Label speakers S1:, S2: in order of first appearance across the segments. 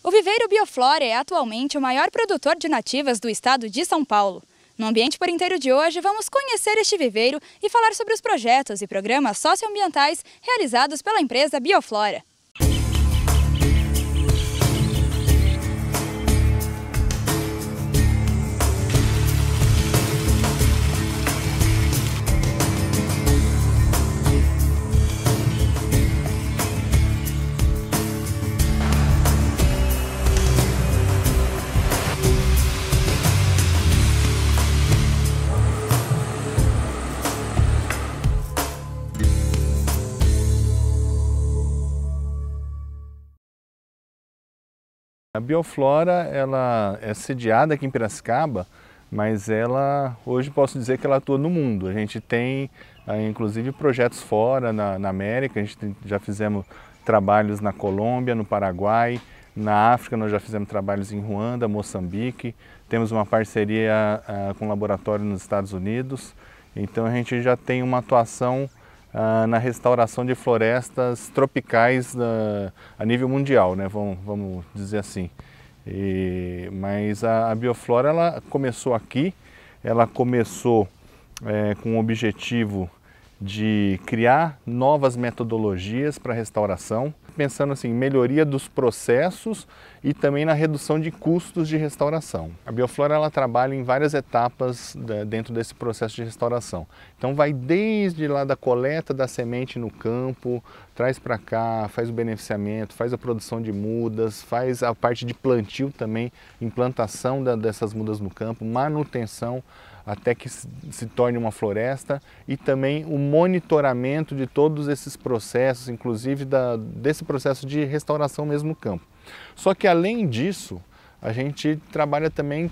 S1: O viveiro Bioflora é atualmente o maior produtor de nativas do estado de São Paulo. No Ambiente por Inteiro de hoje, vamos conhecer este viveiro e falar sobre os projetos e programas socioambientais realizados pela empresa Bioflora.
S2: A Bioflora, ela é sediada aqui em Piracicaba, mas ela, hoje posso dizer que ela atua no mundo. A gente tem, inclusive, projetos fora, na América. A gente já fizemos trabalhos na Colômbia, no Paraguai, na África nós já fizemos trabalhos em Ruanda, Moçambique. Temos uma parceria com um laboratório nos Estados Unidos. Então a gente já tem uma atuação na restauração de florestas tropicais a nível mundial, né? Vamos dizer assim. Mas a Bioflora ela começou aqui, ela começou com o objetivo de criar novas metodologias para restauração, pensando assim, em melhoria dos processos e também na redução de custos de restauração. A Bioflora ela trabalha em várias etapas dentro desse processo de restauração. Então vai desde lá da coleta da semente no campo, traz para cá, faz o beneficiamento, faz a produção de mudas, faz a parte de plantio também, implantação dessas mudas no campo, manutenção, até que se torne uma floresta, e também o monitoramento de todos esses processos, inclusive desse processo de restauração mesmo no campo. Só que além disso, a gente trabalha também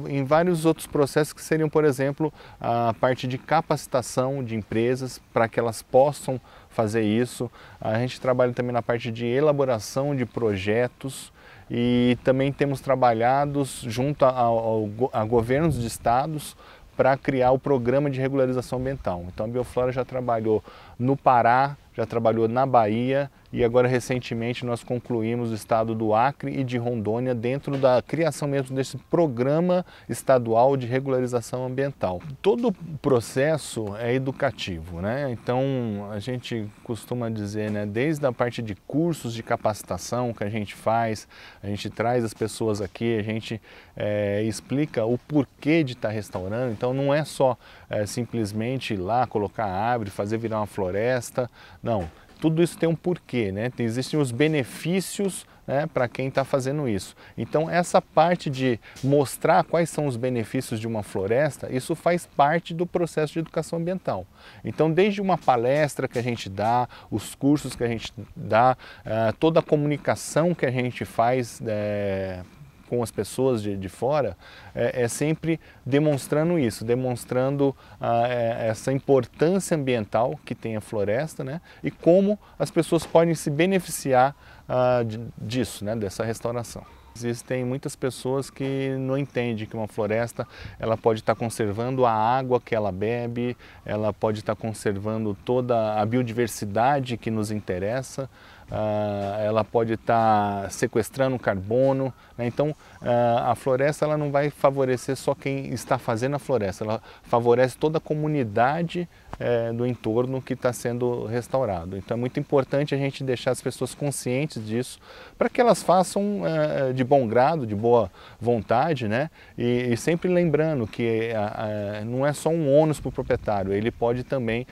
S2: em vários outros processos que seriam, por exemplo, a parte de capacitação de empresas para que elas possam fazer isso. A gente trabalha também na parte de elaboração de projetos, e também temos trabalhado junto a governos de estados para criar o programa de regularização ambiental. Então a Bioflora já trabalhou no Pará, já trabalhou na Bahia e agora recentemente nós concluímos o estado do Acre e de Rondônia dentro da criação mesmo desse programa estadual de regularização ambiental. Todo o processo é educativo, né? Então a gente costuma dizer, né, desde a parte de cursos de capacitação que a gente faz, a gente traz as pessoas aqui, a gente explica o porquê de estar restaurando. Então não é só simplesmente ir lá, colocar árvore, fazer virar uma floresta, não. Tudo isso tem um porquê, né? Existem os benefícios, né, para quem está fazendo isso. Então essa parte de mostrar quais são os benefícios de uma floresta, isso faz parte do processo de educação ambiental. Então desde uma palestra que a gente dá, os cursos que a gente dá, toda a comunicação que a gente faz com as pessoas de fora, é sempre demonstrando isso, demonstrando essa importância ambiental que tem a floresta, né? E como as pessoas podem se beneficiar disso, né? Dessa restauração. Existem muitas pessoas que não entendem que uma floresta ela pode estar conservando a água que ela bebe, ela pode estar conservando toda a biodiversidade que nos interessa, ela pode estar sequestrando carbono, né? Então a floresta ela não vai favorecer só quem está fazendo a floresta, ela favorece toda a comunidade do entorno que está sendo restaurado. Então é muito importante a gente deixar as pessoas conscientes disso, para que elas façam de bom grado, de boa vontade, né? E sempre lembrando que não é só um ônus para o proprietário, ele pode também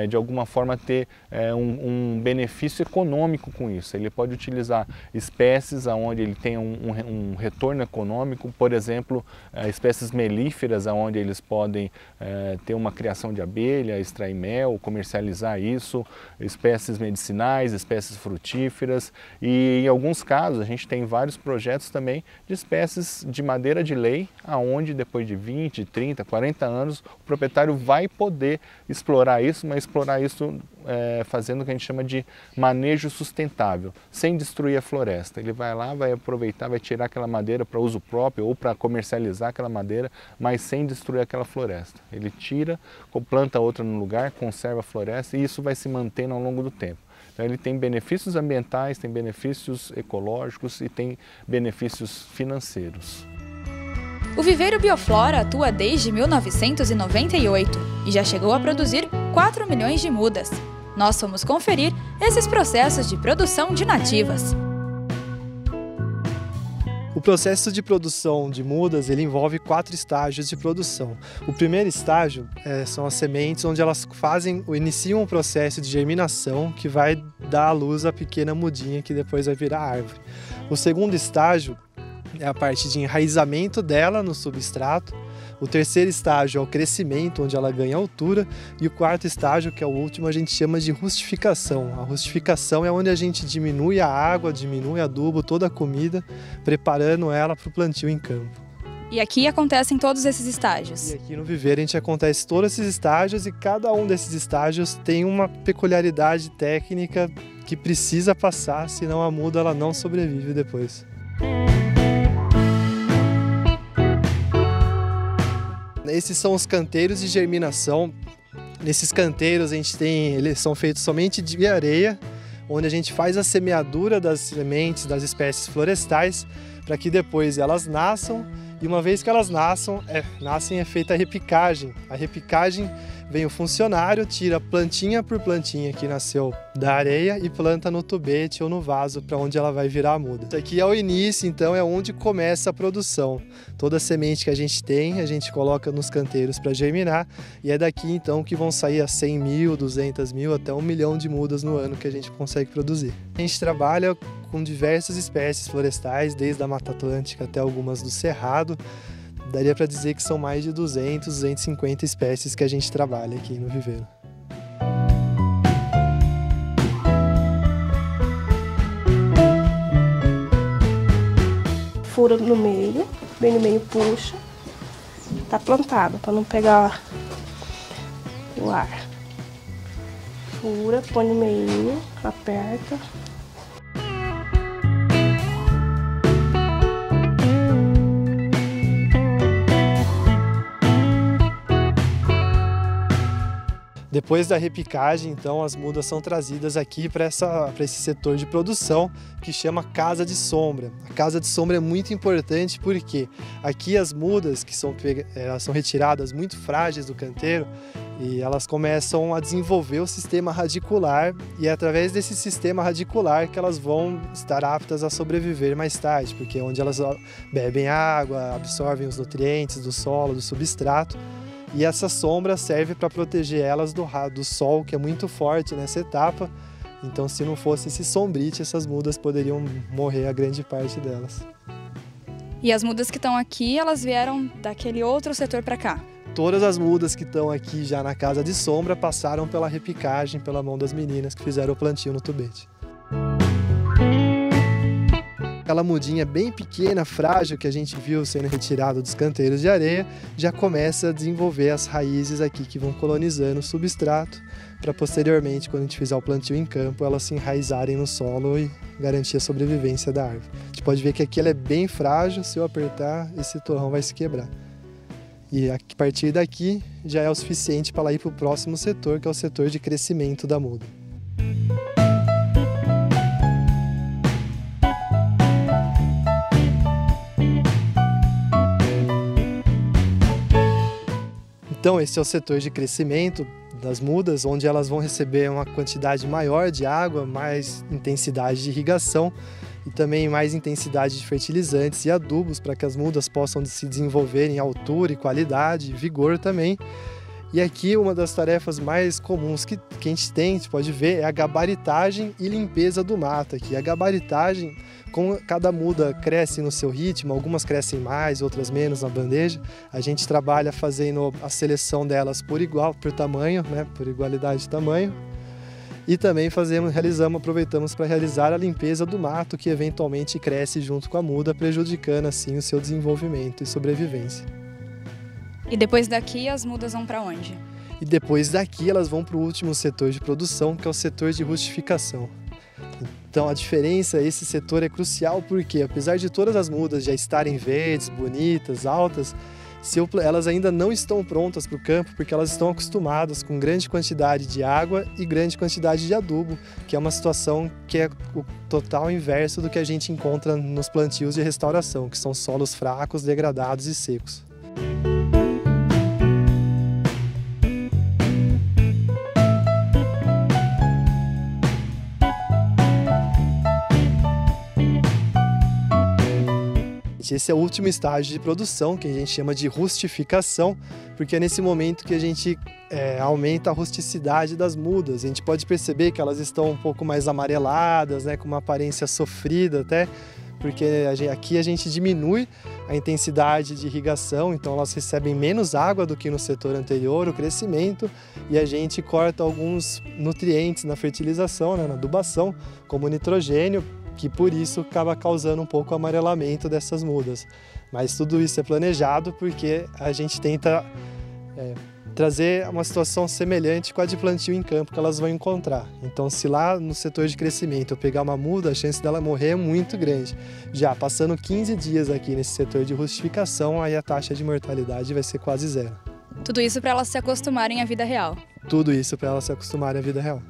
S2: de alguma forma ter um benefício econômico com isso. Ele pode utilizar espécies onde ele tem um retorno econômico, por exemplo, espécies melíferas onde eles podem ter uma criação de abelha, extrair mel, comercializar isso, espécies medicinais, espécies frutíferas, e em alguns casos a gente tem vários projetos também de espécies de madeira de lei, aonde depois de 20, 30, 40 anos o proprietário vai poder explorar isso, mas explorar isso fazendo o que a gente chama de manejo sustentável, sem destruir a floresta. Ele vai lá, vai aproveitar, vai tirar aquela madeira para uso próprio ou para comercializar aquela madeira, mas sem destruir aquela floresta. Ele tira, planta outra no lugar, conserva a floresta e isso vai se mantendo ao longo do tempo. Então Então ele tem benefícios ambientais, tem benefícios ecológicos e tem benefícios financeiros.
S1: O Viveiro Bioflora atua desde 1998 e já chegou a produzir 4 milhões de mudas. Nós fomos conferir esses processos de produção de nativas.
S3: O processo de produção de mudas ele envolve 4 estágios de produção. O primeiro estágio são as sementes, onde elas iniciam um processo de germinação que vai dar à luz a pequena mudinha que depois vai virar árvore. O segundo estágio é a parte de enraizamento dela no substrato. O terceiro estágio é o crescimento, onde ela ganha altura. E o quarto estágio, que é o último, a gente chama de rustificação. A rustificação é onde a gente diminui a água, diminui adubo, toda a comida, preparando ela para o plantio em campo.
S1: E aqui acontecem todos esses estágios?
S3: E aqui no Viveiro a gente acontece todos esses estágios e cada um desses estágios tem uma peculiaridade técnica que precisa passar, senão a muda ela não sobrevive depois. Esses são os canteiros de germinação. Nesses canteiros eles são feitos somente de areia, onde a gente faz a semeadura das sementes das espécies florestais para que depois elas nasçam. E uma vez que elas nascem é feita a repicagem. A repicagem vem o funcionário, tira plantinha por plantinha que nasceu da areia e planta no tubete ou no vaso para onde ela vai virar a muda. Isso aqui é o início, então é onde começa a produção. Toda semente que a gente tem, a gente coloca nos canteiros para germinar e é daqui então que vão sair a 100 mil, 200 mil, até 1 milhão de mudas no ano que a gente consegue produzir. A gente trabalha com diversas espécies florestais, desde a Mata Atlântica até algumas do Cerrado. Daria para dizer que são mais de 200, 250 espécies que a gente trabalha aqui no Viveiro.
S4: Fura no meio, bem no meio puxa, tá plantado para não pegar o ar. Fura, põe no meio, aperta.
S3: Depois da repicagem, então, as mudas são trazidas aqui para esse setor de produção que chama casa de sombra. A casa de sombra é muito importante porque aqui as mudas elas são retiradas muito frágeis do canteiro e elas começam a desenvolver o sistema radicular e é através desse sistema radicular que elas vão estar aptas a sobreviver mais tarde, porque é onde elas bebem água, absorvem os nutrientes do solo, do substrato. E essa sombra serve para proteger elas do sol, que é muito forte nessa etapa. Então, se não fosse esse sombrite, essas mudas poderiam morrer, a grande parte delas.
S1: E as mudas que estão aqui, elas vieram daquele outro setor para cá?
S3: Todas as mudas que estão aqui já na casa de sombra passaram pela repicagem, pela mão das meninas que fizeram o plantio no tubete. Aquela mudinha bem pequena, frágil, que a gente viu sendo retirada dos canteiros de areia, já começa a desenvolver as raízes aqui que vão colonizando o substrato, para posteriormente, quando a gente fizer o plantio em campo, elas se enraizarem no solo e garantir a sobrevivência da árvore. A gente pode ver que aqui ela é bem frágil, se eu apertar, esse torrão vai se quebrar. E a partir daqui já é o suficiente para ela ir para o próximo setor, que é o setor de crescimento da muda. Então, esse é o setor de crescimento das mudas, onde elas vão receber uma quantidade maior de água, mais intensidade de irrigação e também mais intensidade de fertilizantes e adubos para que as mudas possam se desenvolver em altura e qualidade, vigor também. E aqui uma das tarefas mais comuns que a gente tem, a gente pode ver, é a gabaritagem e limpeza do mato aqui. A gabaritagem, como cada muda cresce no seu ritmo, algumas crescem mais, outras menos na bandeja, a gente trabalha fazendo a seleção delas por tamanho, né, por igualdade de tamanho. E também aproveitamos para realizar a limpeza do mato que eventualmente cresce junto com a muda, prejudicando assim o seu desenvolvimento e sobrevivência.
S1: E depois daqui as mudas vão para onde?
S3: E depois daqui elas vão para o último setor de produção, que é o setor de rustificação. Então a diferença, esse setor é crucial porque apesar de todas as mudas já estarem verdes, bonitas, altas, Elas ainda não estão prontas para o campo porque elas estão acostumadas com grande quantidade de água e grande quantidade de adubo, que é uma situação que é o total inverso do que a gente encontra nos plantios de restauração, que são solos fracos, degradados e secos. Esse é o último estágio de produção, que a gente chama de rustificação, porque é nesse momento que a gente aumenta a rusticidade das mudas. A gente pode perceber que elas estão um pouco mais amareladas, né, com uma aparência sofrida até, porque aqui a gente diminui a intensidade de irrigação, então elas recebem menos água do que no setor anterior, o crescimento, e a gente corta alguns nutrientes na fertilização, né, na adubação, como o nitrogênio, que por isso acaba causando um pouco o amarelamento dessas mudas. Mas tudo isso é planejado porque a gente tenta trazer uma situação semelhante com a de plantio em campo que elas vão encontrar. Então, se lá no setor de crescimento eu pegar uma muda, a chance dela morrer é muito grande. Já passando 15 dias aqui nesse setor de rustificação, aí a taxa de mortalidade vai ser quase zero.
S1: Tudo isso para elas se acostumarem à vida real.
S3: Tudo isso para elas se acostumarem à vida real.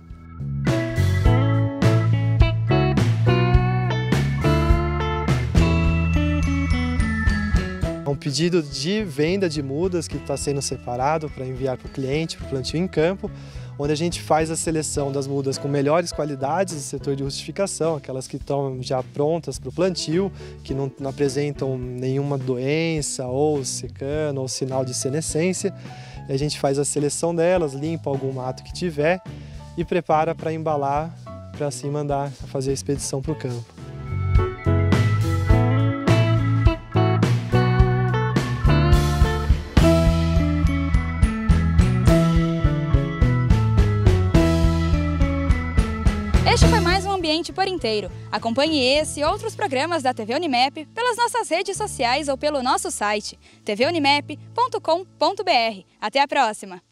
S3: Um pedido de venda de mudas que está sendo separado para enviar para o cliente, para o plantio em campo, onde a gente faz a seleção das mudas com melhores qualidades do setor de rustificação, aquelas que estão já prontas para o plantio, que não apresentam nenhuma doença ou secano ou sinal de senescência. E a gente faz a seleção delas, limpa algum mato que tiver e prepara para embalar, para assim mandar fazer a expedição para o campo.
S1: Este foi mais um Ambiente por Inteiro. Acompanhe esse e outros programas da TV Unimap pelas nossas redes sociais ou pelo nosso site tvunimap.com.br. Até a próxima!